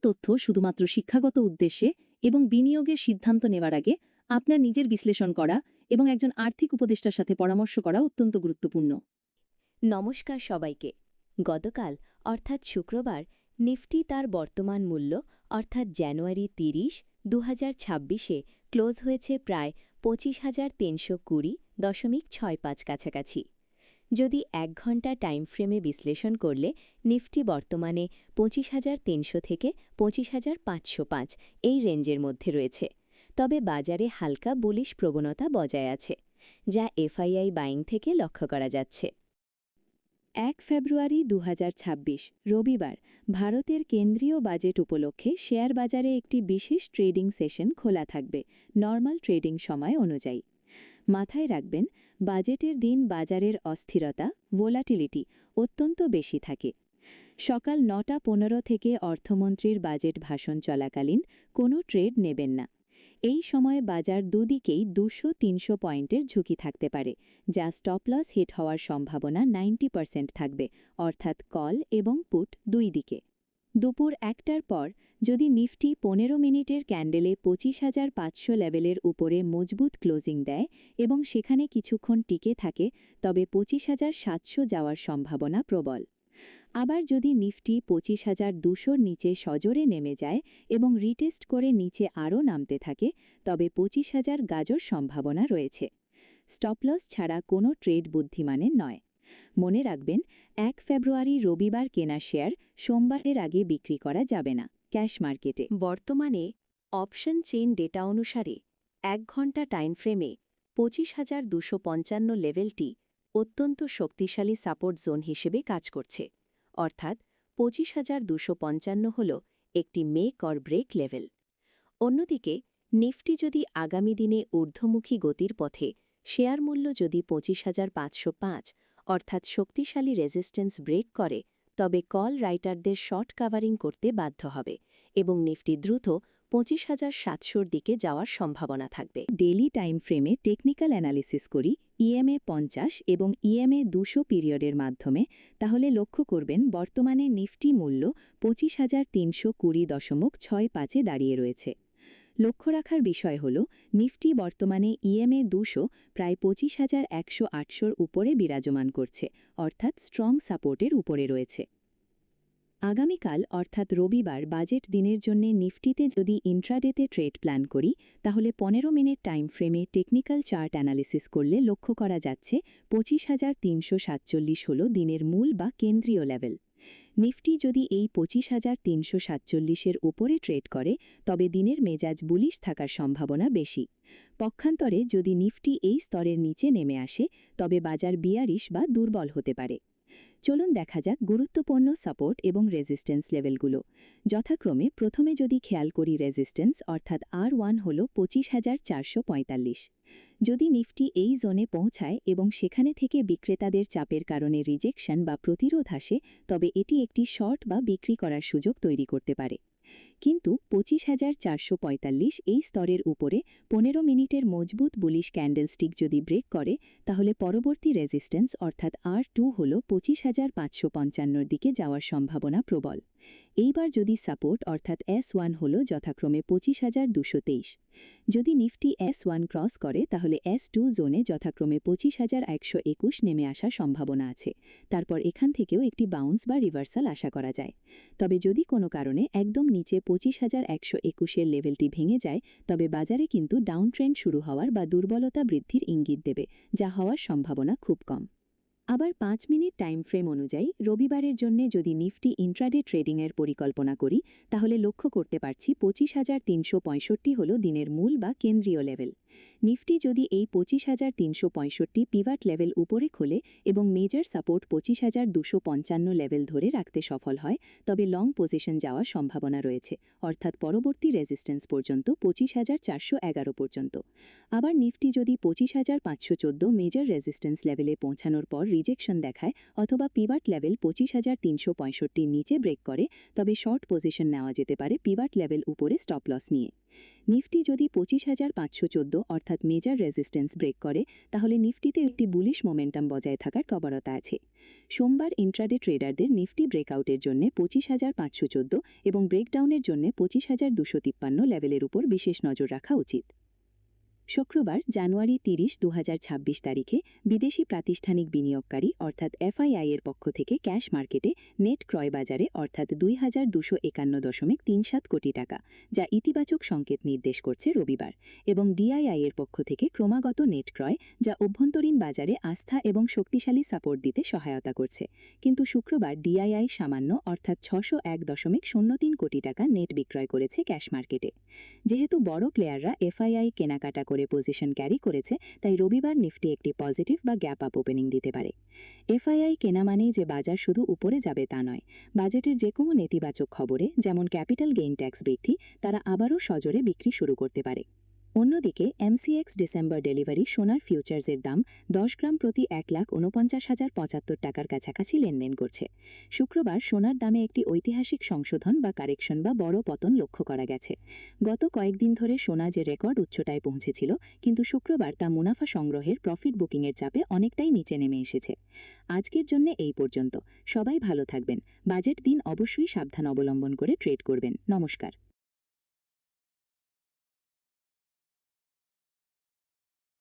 তথ্য শুধুমাত্র শিক্ষাগত উদ্দেশ্যে এবং বিনিয়োগের সিদ্ধান্ত নেওয়ার আগে আপনার নিজের বিশ্লেষণ করা এবং একজন আর্থিক উপদেষ্টার সাথে পরামর্শ করা অত্যন্ত গুরুত্বপূর্ণ। নমস্কার সবাইকে। গতকাল অর্থাৎ শুক্রবার নিফটি তার বর্তমান মূল্য অর্থাৎ জানুয়ারি 30, 2026-এ ক্লোজ হয়েছে প্রায় 25,320.65 কাছাকাছি। যদি 1 ঘন্টা টাইম ফ্রেমে বিশ্লেষণ করলে নিফটি বর্তমানে 25,300 থেকে 25,505 এই রেঞ্জের মধ্যে রয়েছে। তবে বাজারে হালকা বুলিশ প্রবণতা বজায় আছে, যা এফআইআই বাইং থেকে লক্ষ্য করা যাচ্ছে। 1 ফেব্রুয়ারি 2026 রবিবার ভারতের কেন্দ্রীয় বাজেট উপলক্ষে শেয়ার বাজারে একটি বিশেষ ট্রেডিং সেশন খোলা থাকবে নর্মাল ট্রেডিং সময় অনুযায়ী। মাথায় রাখবেন, বাজেটের দিন বাজারের অস্থিরতা ভোলাটিলিটি অত্যন্ত বেশি থাকে। সকাল 9:15 থেকে অর্থমন্ত্রীর বাজেট ভাষণ চলাকালীন কোনো ট্রেড নেবেন না। এই সময়ে বাজার দুদিকেই 200-300 পয়েন্টের ঝুঁকি থাকতে পারে, যা স্টপলস হিট হওয়ার সম্ভাবনা 90% থাকবে, অর্থাৎ কল এবং পুট দুই দিকে। দুপুর 1টার পর যদি নিফটি 15 মিনিটের ক্যান্ডেলে 25,500 লেভেলের উপরে মজবুত ক্লোজিং দেয় এবং সেখানে কিছুক্ষণ টিকে থাকে, তবে 25,700 যাওয়ার সম্ভাবনা প্রবল। আবার যদি নিফটি 25,200-র নিচে সজোরে নেমে যায় এবং রিটেস্ট করে নিচে আরও নামতে থাকে, তবে 25,000 গাজর সম্ভাবনা রয়েছে। স্টপলস ছাড়া কোনো ট্রেড বুদ্ধিমানের নয়। মনে রাখবেন, 1 ফেব্রুয়ারি রবিবার কেনা শেয়ার সোমবারের আগে বিক্রি করা যাবে না ক্যাশ মার্কেটে। বর্তমানে অপশন চেইন ডেটা অনুসারে 1 ঘন্টা টাইম ফ্রেমে 25,255 লেভেলটি অত্যন্ত শক্তিশালী সাপোর্ট জোন হিসেবে কাজ করছে, অর্থাৎ 25,255 হল একটি মেক অর ব্রেক লেভেল। অন্যদিকে নিফটি যদি আগামী দিনে ঊর্ধ্বমুখী গতির পথে শেয়ার মূল্য যদি 25,505 অর্থাৎ শক্তিশালী রেজিস্ট্যান্স ব্রেক করে, তবে কল রাইটারদের শর্ট কাভারিং করতে বাধ্য হবে এবং নিফটি দ্রুত 25,700-র দিকে যাওয়ার সম্ভাবনা থাকবে। ডেইলি টাইম ফ্রেমে টেকনিক্যাল অ্যানালিসিস করি ইএমএ 50 এবং ইএমএ 200 পিরিয়ডের মাধ্যমে, তাহলে লক্ষ্য করবেন বর্তমানে নিফটি মূল্য 25,320.65-এ দাঁড়িয়ে রয়েছে। লক্ষ্য রাখার বিষয় হল, নিফটি বর্তমানে ইএমএ 200 প্রায় 25,108-র উপরে বিরাজমান করছে, অর্থাৎ স্ট্রং সাপোর্টের উপরে রয়েছে। আগামীকাল অর্থাৎ রবিবার বাজেট দিনের জন্য নিফটিতে যদি ইন্ট্রাডেতে ট্রেড প্ল্যান করি, তাহলে 15 মিনিট টাইম ফ্রেমে টেকনিক্যাল চার্ট অ্যানালিসিস করলে লক্ষ্য করা যাচ্ছে 25,347 হল দিনের মূল বা কেন্দ্রীয় লেভেল। নিফটি যদি এই 25,347-এর উপরে ট্রেড করে, তবে দিনের মেজাজ বুলিশ থাকার সম্ভাবনা বেশি। পক্ষান্তরে যদি নিফটি এই স্তরের নিচে নেমে আসে, তবে বাজার বিয়ারিশ বা দুর্বল হতে পারে। চলুন দেখা যাক গুরুত্বপূর্ণ সাপোর্ট এবং রেজিস্ট্যান্স লেভেলগুলো। যথাক্রমে প্রথমে যদি খেয়াল করি রেজিস্ট্যান্স অর্থাৎ R1 হল 25,445। যদি নিফটি এই জোনে পৌঁছায় এবং সেখানে থেকে বিক্রেতাদের চাপের কারণে রিজেকশন বা প্রতিরোধ আসে, তবে এটি একটি শর্ট বা বিক্রি করার সুযোগ তৈরি করতে পারে। কিন্তু 25,445 এই স্তরের উপরে 15 মিনিটের মজবুত বুলিশ ক্যান্ডেলস্টিক যদি ব্রেক করে, তাহলে পরবর্তী রেজিস্ট্যান্স অর্থাৎ R2 হল 25,555-র দিকে যাওয়ার সম্ভাবনা প্রবল। এইবার যদি সাপোর্ট অর্থাৎ S1 হল যথাক্রমে 25,223। যদি নিফটি S1 ক্রস করে, তাহলে S2 জোনে যথাক্রমে 25,121 নেমে আসার সম্ভাবনা আছে। তারপর এখান থেকেও একটি বাউন্স বা রিভার্সাল আশা করা যায়। তবে যদি কোনো কারণে একদম নিচে 25,121-এর লেভেলটি ভেঙে যায়, তবে বাজারে কিন্তু ডাউন ট্রেন্ড শুরু হওয়ার বা দুর্বলতা বৃদ্ধির ইঙ্গিত দেবে, যা হওয়ার সম্ভাবনা খুব কম। আবার 5 মিনিট টাইম ফ্রেম অনুযায়ী রবিবারের জন্য যদি নিফটি ইন্ট্রাডে ট্রেডিংয়ের পরিকল্পনা করি, তাহলে লক্ষ্য করতে পারছি 25,365 হল দিনের মূল বা কেন্দ্রীয় লেভেল। নিফটি যদি এই 25,365 পিভাট লেভেল উপরে খোলে এবং মেজর সাপোর্ট 25,255 লেভেল ধরে রাখতে সফল হয়, তবে লং পজিশন যাওয়ার সম্ভাবনা রয়েছে, অর্থাৎ পরবর্তী রেজিস্ট্যান্স পর্যন্ত 25,411 পর্যন্ত। আবার নিফটি যদি 25,514 মেজর রেজিস্ট্যান্স লেভেলে পৌঁছানোর পর রিজেকশন দেখায় অথবা পিভাট লেভেল 25,365-র নিচে ব্রেক করে, তবে শর্ট পজিশন নেওয়া যেতে পারে পিভাট লেভেল উপরে স্টপ লস নিয়ে। নিফটি যদি 25,514 অর্থাৎ মেজর রেজিস্ট্যান্স ব্রেক করে তাহলে নিফটিতে একটি বুলিশ মোমেন্টাম বজায় থাকার প্রবণতা আছে। সোমবার ইন্ট্রাডে ট্রেডারদের নিফটি ব্রেকআউটের জন্য 25,514 এবং ব্রেকডাউনের জন্য 25,253 লেভেলের উপর বিশেষ নজর রাখা উচিত। শুক্রবার জানুয়ারি 30, 2026 তারিখে বিদেশি প্রাতিষ্ঠানিক বিনিয়োগকারী অর্থাৎ এফআইআই এর পক্ষ থেকে ক্যাশ মার্কেটে নেট ক্রয় বাজারে অর্থাৎ 2,251.37 কোটি টাকা, যা ইতিবাচক সংকেত নির্দেশ করছে রবিবার, এবং ডিআইআই এর পক্ষ থেকে ক্রমাগত নেট ক্রয়, যা অভ্যন্তরীণ বাজারে আস্থা এবং শক্তিশালী সাপোর্ট দিতে সহায়তা করছে। কিন্তু শুক্রবার ডিআইআই সামান্য অর্থাৎ 601.03 কোটি টাকা নেট বিক্রয় করেছে ক্যাশ মার্কেটে। যেহেতু বড় প্লেয়াররা এফআইআই কেনাকাটা করে পজিশন ক্যারি করেছে, তাই রবিবার নিফটি একটি পজিটিভ বা গ্যাপ আপ ওপেনিং দিতে পারে। এফআইআই কেনা মানেই যে বাজার শুধু উপরে যাবে তা নয়। বাজেটের যে কোনো নেতিবাচক খবরে, যেমন ক্যাপিটাল গেইন ট্যাক্স বৃদ্ধি, তারা আবারও সজোরে বিক্রি শুরু করতে পারে। অন্যদিকে এমসিএক্স ডিসেম্বর ডেলিভারি সোনার ফিউচার্সের দাম 10 গ্রাম প্রতি 1,49,075 টাকার কাছাকাছি লেনদেন করছে। শুক্রবার সোনার দামে একটি ঐতিহাসিক সংশোধন বা কারেকশন বা বড় পতন লক্ষ্য করা গেছে। গত কয়েকদিন ধরে সোনা যে রেকর্ড উচ্চতায় পৌঁছেছিল, কিন্তু শুক্রবার তা মুনাফা সংগ্রহের প্রফিট বুকিংয়ের চাপে অনেকটাই নিচে নেমে এসেছে। আজকের জন্য এই পর্যন্ত। সবাই ভালো থাকবেন। বাজেট দিন অবশ্যই সাবধান অবলম্বন করে ট্রেড করবেন। নমস্কার।